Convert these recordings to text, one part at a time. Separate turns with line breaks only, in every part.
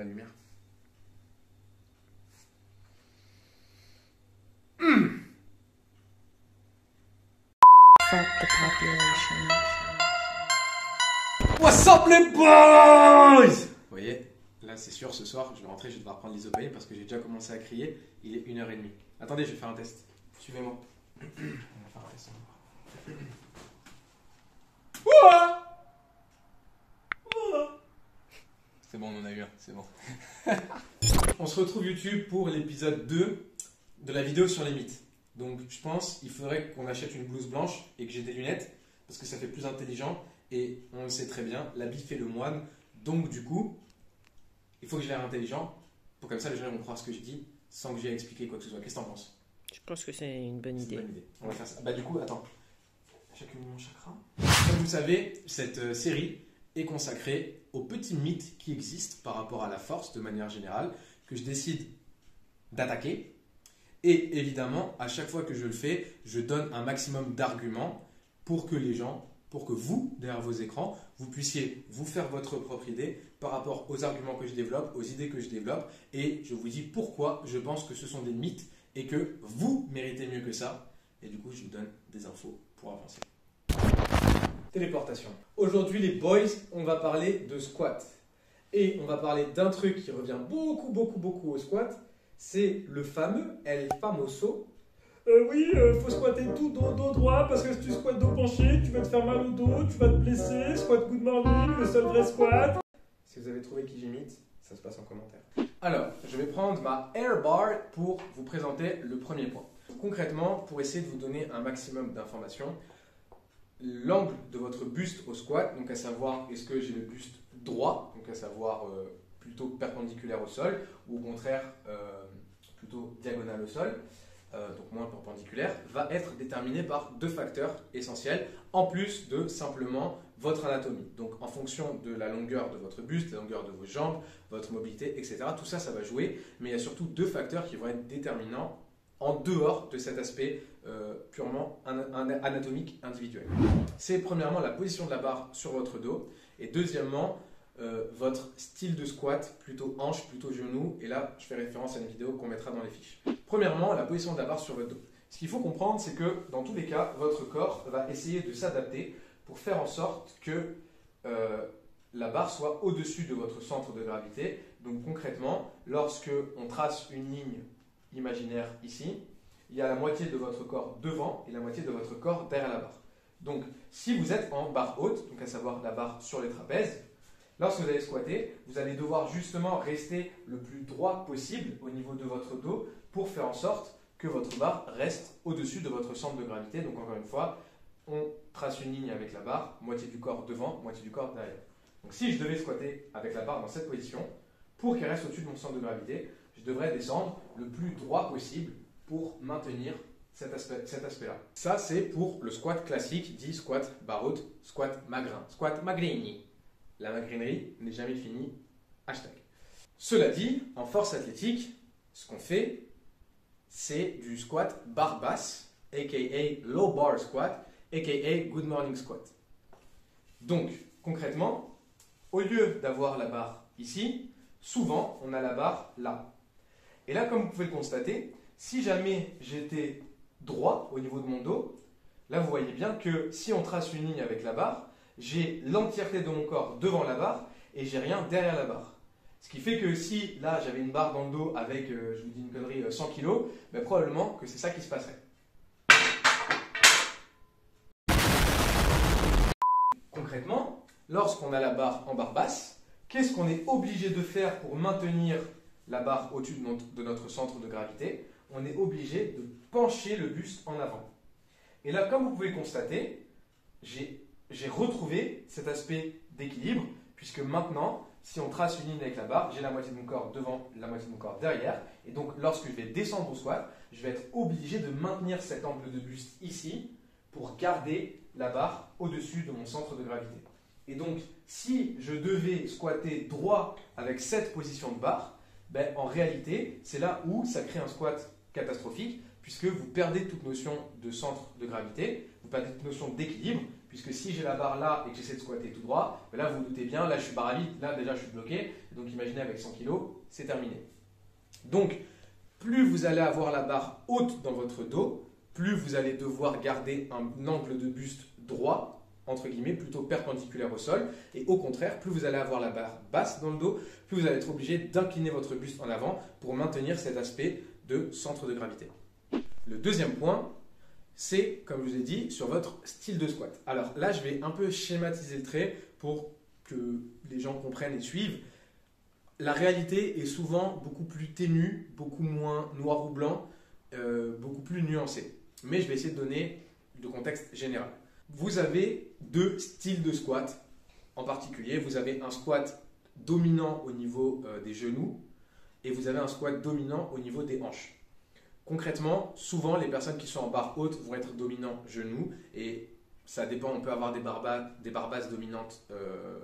la lumière.
Fuck the population.
What's up les boys? Vous voyez, là c'est sûr, ce soir, je vais rentrer, je vais devoir prendre l'isopaïne parce que j'ai déjà commencé à crier. Il est 1h30. Attendez, je vais faire un test. Suivez-moi. On va faire un test. C'est bon, on en a eu un, c'est bon. On se retrouve YouTube pour l'épisode 2 de la vidéo sur les mythes. Donc je pense qu'il faudrait qu'on achète une blouse blanche et que j'ai des lunettes parce que ça fait plus intelligent et on le sait très bien, l'habit fait le moine. Donc du coup, il faut que j'ai l'air intelligent pour comme ça les gens vont croire ce que je dis sans que j'ai à expliquer quoi que ce soit. Qu'est-ce que t'en penses?
Je pense que c'est une bonne
C'est
idée.
une bonne idée. On va faire ça. Bah du coup, attends. Chacun mon chakra. Comme vous savez, cette série est consacrée aux petits mythes qui existent par rapport à la force de manière générale, que je décide d'attaquer. Et évidemment, à chaque fois que je le fais, je donne un maximum d'arguments pour que les gens, pour que vous, derrière vos écrans, vous puissiez vous faire votre propre idée par rapport aux arguments que je développe, aux idées que je développe. Et je vous dis pourquoi je pense que ce sont des mythes et que vous méritez mieux que ça. Et du coup, je vous donne des infos pour avancer. Téléportation. Aujourd'hui, les boys, on va parler de squat. Et on va parler d'un truc qui revient beaucoup au squat. C'est le fameux El Famoso. Faut squatter tout dos droit parce que si tu squattes dos penché, tu vas te faire mal au dos, tu vas te blesser. Squat good morning, le seul vrai squat. Si vous avez trouvé qui j'imite, ça se passe en commentaire. Alors, je vais prendre ma Air Bar pour vous présenter le premier point. Concrètement, pour essayer de vous donner un maximum d'informations, l'angle de votre buste au squat, donc à savoir est-ce que j'ai le buste droit, donc à savoir plutôt perpendiculaire au sol, ou au contraire plutôt diagonal au sol, donc moins perpendiculaire, va être déterminé par deux facteurs essentiels, en plus de simplement votre anatomie. Donc en fonction de la longueur de votre buste, la longueur de vos jambes, votre mobilité, etc. Tout ça, ça va jouer, mais il y a surtout deux facteurs qui vont être déterminants en dehors de cet aspect purement anatomique individuel. C'est premièrement la position de la barre sur votre dos, et deuxièmement, votre style de squat, plutôt hanche, plutôt genou, et là je fais référence à une vidéo qu'on mettra dans les fiches. Premièrement, la position de la barre sur votre dos. Ce qu'il faut comprendre, c'est que dans tous les cas, votre corps va essayer de s'adapter pour faire en sorte que la barre soit au-dessus de votre centre de gravité. Donc concrètement, lorsque on trace une ligne imaginaire ici, il y a la moitié de votre corps devant et la moitié de votre corps derrière la barre. Donc si vous êtes en barre haute, donc à savoir la barre sur les trapèzes, lorsque vous allez squatter, vous allez devoir justement rester le plus droit possible au niveau de votre dos pour faire en sorte que votre barre reste au-dessus de votre centre de gravité. Donc encore une fois, on trace une ligne avec la barre, moitié du corps devant, moitié du corps derrière. Donc si je devais squatter avec la barre dans cette position, pour qu'elle reste au-dessus de mon centre de gravité, je devrais descendre le plus droit possible pour maintenir cet aspect-là. Ça, c'est pour le squat classique, dit squat barre haute, squat magrin, squat magrini. La magrinerie n'est jamais finie, hashtag. Cela dit, en force athlétique, ce qu'on fait, c'est du squat barre basse, aka low bar squat, aka good morning squat. Donc, concrètement, au lieu d'avoir la barre ici, souvent, on a la barre là. Et là, comme vous pouvez le constater, si jamais j'étais droit au niveau de mon dos, là, vous voyez bien que si on trace une ligne avec la barre, j'ai l'entièreté de mon corps devant la barre et j'ai rien derrière la barre. Ce qui fait que si, là, j'avais une barre dans le dos avec, je vous dis une connerie, 100 kg, ben, probablement que c'est ça qui se passerait. Concrètement, lorsqu'on a la barre en barre basse, qu'est-ce qu'on est obligé de faire pour maintenir la barre au-dessus de notre centre de gravité? On est obligé de pencher le buste en avant. Et là, comme vous pouvez le constater, j'ai retrouvé cet aspect d'équilibre, puisque maintenant, si on trace une ligne avec la barre, j'ai la moitié de mon corps devant, la moitié de mon corps derrière, et donc lorsque je vais descendre au squat, je vais être obligé de maintenir cet angle de buste ici, pour garder la barre au-dessus de mon centre de gravité. Et donc, si je devais squatter droit avec cette position de barre, ben, en réalité, c'est là où ça crée un squat catastrophique, puisque vous perdez toute notion de centre de gravité, vous perdez toute notion d'équilibre, puisque si j'ai la barre là et que j'essaie de squatter tout droit, ben là vous vous doutez bien, là je suis barre à vide, là déjà je suis bloqué, donc imaginez avec 100 kg, c'est terminé. Donc, plus vous allez avoir la barre haute dans votre dos, plus vous allez devoir garder un angle de buste droit, entre guillemets, plutôt perpendiculaire au sol. Et au contraire, plus vous allez avoir la barre basse dans le dos, plus vous allez être obligé d'incliner votre buste en avant pour maintenir cet aspect de centre de gravité. Le deuxième point, c'est, comme je vous ai dit, sur votre style de squat. Alors là, je vais un peu schématiser le trait pour que les gens comprennent et suivent. La réalité est souvent beaucoup plus ténue, beaucoup moins noir ou blanc, beaucoup plus nuancée. Mais je vais essayer de donner le contexte général. Vous avez deux styles de squat en particulier. Vous avez un squat dominant au niveau des genoux et vous avez un squat dominant au niveau des hanches. Concrètement, souvent les personnes qui sont en barre haute vont être dominants genoux et ça dépend, on peut avoir des barres basses dominantes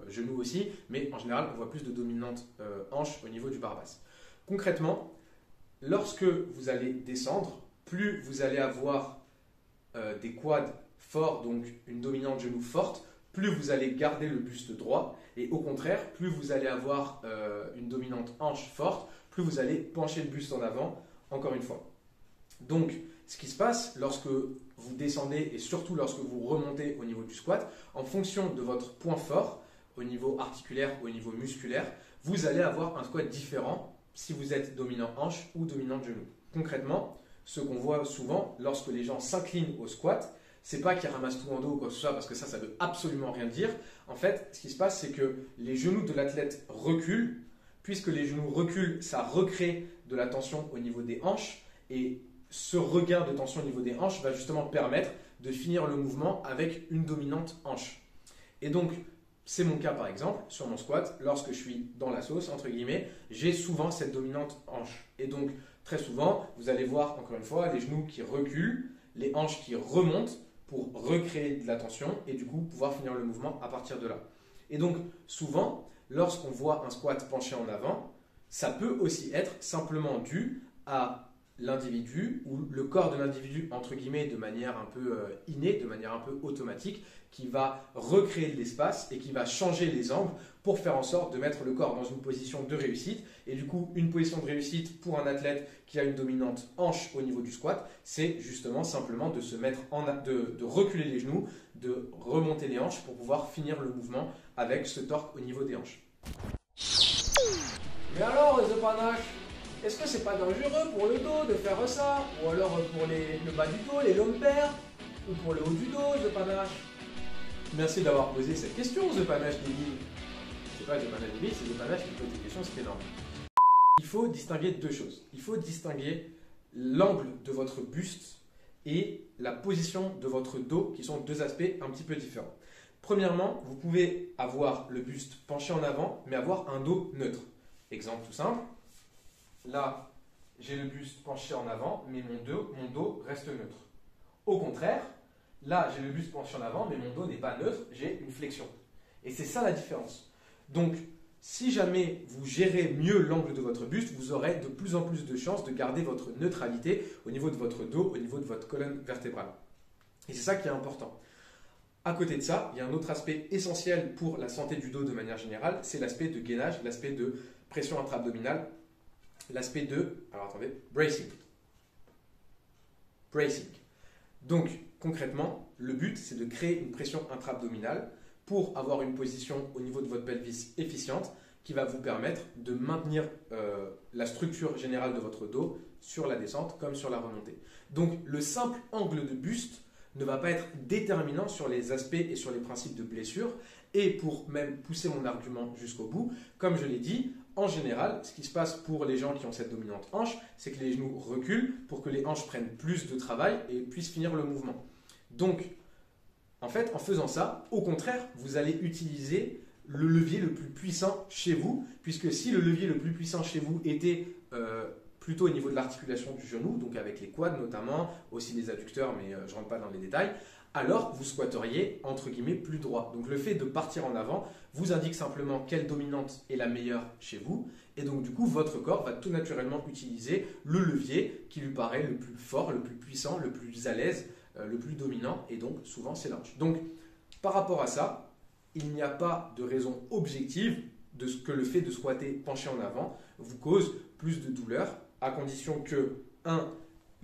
genoux aussi, mais en général on voit plus de dominantes hanches au niveau du barre basse. Concrètement, lorsque vous allez descendre, plus vous allez avoir des quads forts, donc une dominante genou forte, plus vous allez garder le buste droit, et au contraire, plus vous allez avoir une dominante hanche forte, plus vous allez pencher le buste en avant, encore une fois. Donc, ce qui se passe lorsque vous descendez et surtout lorsque vous remontez au niveau du squat, en fonction de votre point fort, au niveau articulaire, au niveau musculaire, vous allez avoir un squat différent si vous êtes dominant hanche ou dominant genou. Concrètement, ce qu'on voit souvent lorsque les gens s'inclinent au squat, c'est pas qu'ils ramassent tout en dos ou quoi que ce soit, parce que ça veut absolument rien dire. En fait, ce qui se passe, c'est que les genoux de l'athlète reculent. Puisque les genoux reculent, ça recrée de la tension au niveau des hanches. Et ce regain de tension au niveau des hanches va justement permettre de finir le mouvement avec une dominante hanche. Et donc, c'est mon cas par exemple, sur mon squat, lorsque je suis dans la sauce, entre guillemets, j'ai souvent cette dominante hanche. Et donc, très souvent, vous allez voir, encore une fois, les genoux qui reculent, les hanches qui remontent pour recréer de la tension et du coup pouvoir finir le mouvement à partir de là. Et donc, souvent, lorsqu'on voit un squat penché en avant, ça peut aussi être simplement dû à l'individu ou le corps de l'individu, entre guillemets, de manière un peu innée, de manière un peu automatique, qui va recréer de l'espace et qui va changer les angles pour faire en sorte de mettre le corps dans une position de réussite. Et du coup, une position de réussite pour un athlète qui a une dominante hanche au niveau du squat, c'est justement simplement de se mettre de reculer les genoux, de remonter les hanches pour pouvoir finir le mouvement avec ce torque au niveau des hanches. Mais alors, The Panache, est-ce que c'est pas dangereux pour le dos de faire ça? Ou alors pour le bas du dos, les lombaires? Ou pour le haut du dos, The Panache? Merci d'avoir posé cette question, The Panache débile. C'est pas The Panache débile, c'est The Panache qui pose des questions, c'est énorme. Il faut distinguer deux choses. Il faut distinguer l'angle de votre buste et la position de votre dos, qui sont deux aspects un petit peu différents. Premièrement, vous pouvez avoir le buste penché en avant, mais avoir un dos neutre. Exemple tout simple. Là, j'ai le buste penché en avant, mais mon dos reste neutre. Au contraire, là, j'ai le buste penché en avant, mais mon dos n'est pas neutre, j'ai une flexion. Et c'est ça la différence. Donc, si jamais vous gérez mieux l'angle de votre buste, vous aurez de plus en plus de chances de garder votre neutralité au niveau de votre dos, au niveau de votre colonne vertébrale. Et c'est ça qui est important. À côté de ça, il y a un autre aspect essentiel pour la santé du dos de manière générale, c'est l'aspect de gainage, l'aspect de pression intra-abdominale, l'aspect de, bracing. Bracing. Donc, concrètement, le but, c'est de créer une pression intra-abdominale pour avoir une position au niveau de votre pelvis efficiente qui va vous permettre de maintenir la structure générale de votre dos sur la descente comme sur la remontée. Donc, le simple angle de buste ne va pas être déterminant sur les aspects et sur les principes de blessure. Et pour même pousser mon argument jusqu'au bout, comme je l'ai dit, en général, ce qui se passe pour les gens qui ont cette dominante hanche, c'est que les genoux reculent pour que les hanches prennent plus de travail et puissent finir le mouvement. Donc, en fait, en faisant ça, au contraire, vous allez utiliser le levier le plus puissant chez vous, puisque si le levier le plus puissant chez vous était plutôt au niveau de l'articulation du genou, donc avec les quads notamment, aussi les adducteurs, mais je ne rentre pas dans les détails, alors vous squatteriez entre guillemets plus droit. Donc le fait de partir en avant vous indique simplement quelle dominante est la meilleure chez vous, et donc du coup votre corps va tout naturellement utiliser le levier qui lui paraît le plus fort, le plus puissant, le plus à l'aise, le plus dominant, et donc souvent c'est l'hanche. Donc par rapport à ça, il n'y a pas de raison objective de ce que le fait de squatter penché en avant vous cause plus de douleur, à condition que 1.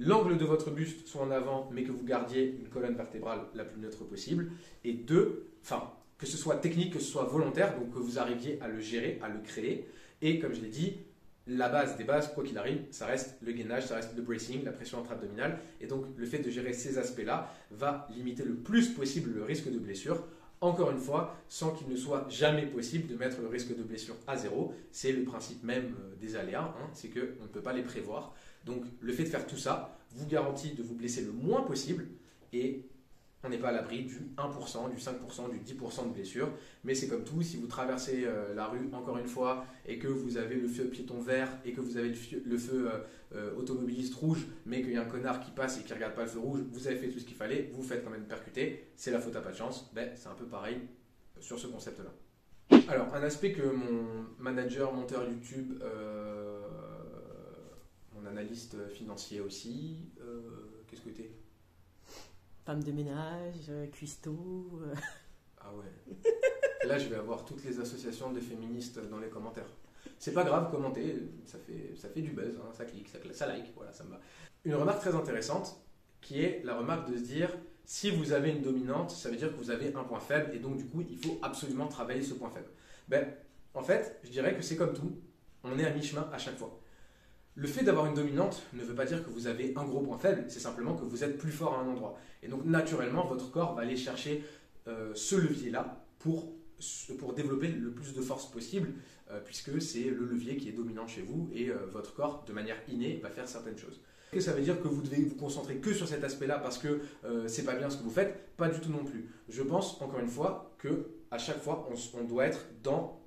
L'angle de votre buste soit en avant, mais que vous gardiez une colonne vertébrale la plus neutre possible. Et 2, que ce soit technique, que ce soit volontaire, donc que vous arriviez à le gérer, à le créer. Et comme je l'ai dit, la base des bases, quoi qu'il arrive, ça reste le gainage, ça reste le bracing, la pression intra-abdominale. Et donc le fait de gérer ces aspects-là va limiter le plus possible le risque de blessure. Encore une fois, sans qu'il ne soit jamais possible de mettre le risque de blessure à zéro. C'est le principe même des aléas, c'est qu'on ne peut pas les prévoir. Donc le fait de faire tout ça vous garantit de vous blesser le moins possible, et on n'est pas à l'abri du 1%, du 5%, du 10% de blessure. Mais c'est comme tout, si vous traversez la rue encore une fois et que vous avez le feu piéton vert et que vous avez le feu automobiliste rouge, mais qu'il y a un connard qui passe et qui ne regarde pas le feu rouge, vous avez fait tout ce qu'il fallait, vous faites quand même percuter, c'est la faute à pas de chance. C'est un peu pareil sur ce concept-là. Alors un aspect que mon manager, monteur YouTube, mon analyste financier aussi, qu'est-ce que t'es?
Femme de ménage, cuistot.
Ah ouais. Là, je vais avoir toutes les associations de féministes dans les commentaires. C'est pas grave, commentez, ça fait du buzz, ça clique, ça like, voilà, ça me va. Une remarque très intéressante, qui est la remarque de se dire, si vous avez une dominante, ça veut dire que vous avez un point faible, et donc du coup, il faut absolument travailler ce point faible. En fait, je dirais que c'est comme tout, on est à mi-chemin à chaque fois. Le fait d'avoir une dominante ne veut pas dire que vous avez un gros point faible, c'est simplement que vous êtes plus fort à un endroit. Et donc naturellement, votre corps va aller chercher ce levier-là pour développer le plus de force possible, puisque c'est le levier qui est dominant chez vous, et votre corps, de manière innée, va faire certaines choses. Est-ce que ça veut dire que vous devez vous concentrer que sur cet aspect-là parce que c'est pas bien ce que vous faites? Pas du tout non plus. Je pense, encore une fois, qu'à chaque fois, on doit être dans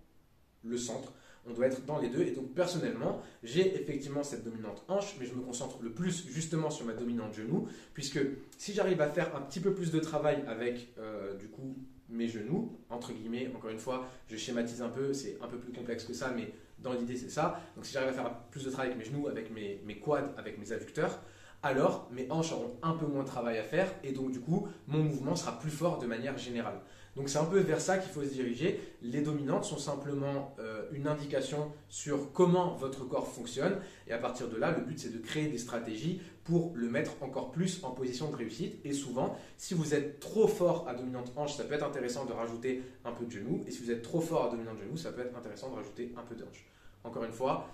le centre. On doit être dans les deux, et donc personnellement, j'ai effectivement cette dominante hanche, mais je me concentre le plus justement sur ma dominante genou, puisque si j'arrive à faire un petit peu plus de travail avec du coup mes genoux, entre guillemets, encore une fois, je schématise un peu, c'est un peu plus complexe que ça, mais dans l'idée c'est ça. Donc si j'arrive à faire plus de travail avec mes genoux, avec mes quads, avec mes adducteurs, alors mes hanches auront un peu moins de travail à faire, et donc du coup, mon mouvement sera plus fort de manière générale. Donc c'est un peu vers ça qu'il faut se diriger. Les dominantes sont simplement une indication sur comment votre corps fonctionne, et à partir de là, le but c'est de créer des stratégies pour le mettre encore plus en position de réussite. Et souvent, si vous êtes trop fort à dominante hanche, ça peut être intéressant de rajouter un peu de genou, et si vous êtes trop fort à dominante genou, ça peut être intéressant de rajouter un peu de hanche. Encore une fois,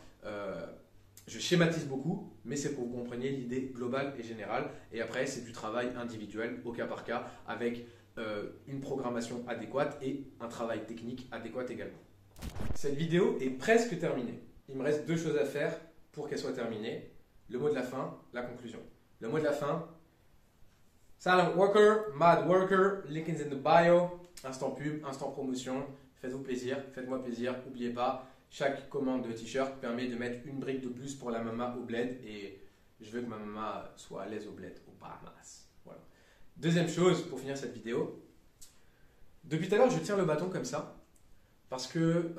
je schématise beaucoup, mais c'est pour que vous compreniez l'idée globale et générale, et après c'est du travail individuel au cas par cas avec une programmation adéquate et un travail technique adéquat également. Cette vidéo est presque terminée. Il me reste 2 choses à faire pour qu'elle soit terminée. Le mot de la fin, la conclusion. Le mot de la fin, Silent Worker, Mad Worker, link is in the bio, instant pub, instant promotion, faites-vous plaisir, faites-moi plaisir, n'oubliez pas, chaque commande de t-shirt permet de mettre une brique de plus pour la mama au bled, et je veux que ma mama soit à l'aise au bled, au Bahamas. Voilà. Deuxième chose, pour finir cette vidéo, depuis tout à l'heure je tiens le bâton comme ça, parce que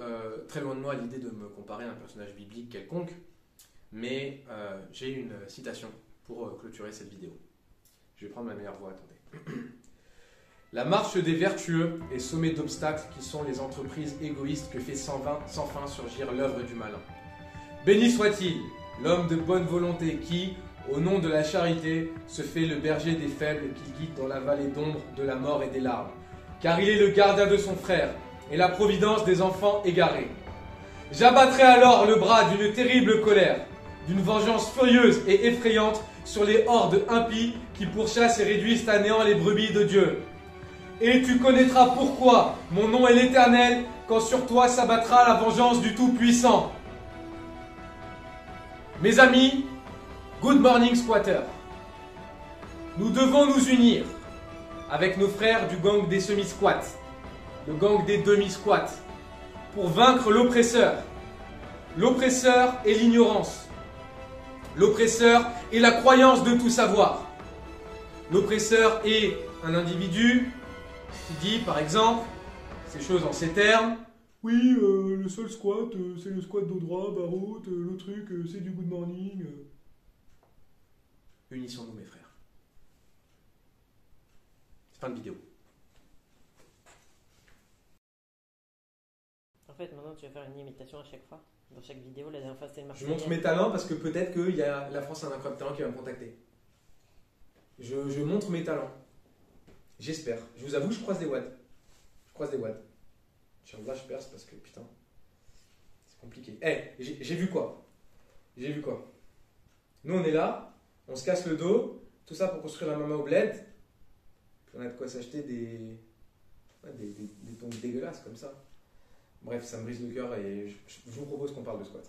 très loin de moi l'idée de me comparer à un personnage biblique quelconque, mais j'ai une citation pour clôturer cette vidéo. Je vais prendre ma meilleure voix, attendez. La marche des vertueux est sommée d'obstacles qui sont les entreprises égoïstes que fait sans fin surgir l'œuvre du malin. Béni soit-il, l'homme de bonne volonté qui, au nom de la charité, se fait le berger des faibles qui guide dans la vallée d'ombre de la mort et des larmes. Car il est le gardien de son frère et la providence des enfants égarés. J'abattrai alors le bras d'une terrible colère, d'une vengeance furieuse et effrayante sur les hordes impies qui pourchassent et réduisent à néant les brebis de Dieu. Et tu connaîtras pourquoi mon nom est l'Éternel, quand sur toi s'abattra la vengeance du Tout-Puissant. Mes amis, good morning squatter. Nous devons nous unir avec nos frères du gang des semi-squats, le gang des demi-squats, pour vaincre l'oppresseur. L'oppresseur est l'ignorance. L'oppresseur est la croyance de tout savoir. L'oppresseur est un individu qui dit, par exemple, ces choses en ces termes. Oui, le seul squat, c'est le squat dos droit, barreau, le truc, c'est du good morning. Unissons-nous, mes frères. Fin de vidéo.
En fait, maintenant, tu vas faire une imitation à chaque fois. Dans chaque vidéo, la dernière fois, c'était le
Je
Marseillais.
montre mes talents parce que peut-être qu'il y a la France a un incroyable talent qui va me contacter. Je montre mes talents. J'espère. Je vous avoue, je croise des wads. Là, je perce parce que putain, c'est compliqué. J'ai vu quoi? Nous, on est là, on se casse le dos, tout ça pour construire un maman au bled. Puis on a de quoi s'acheter des tongs dégueulasses comme ça. Bref, ça me brise le cœur et je vous propose qu'on parle de squat.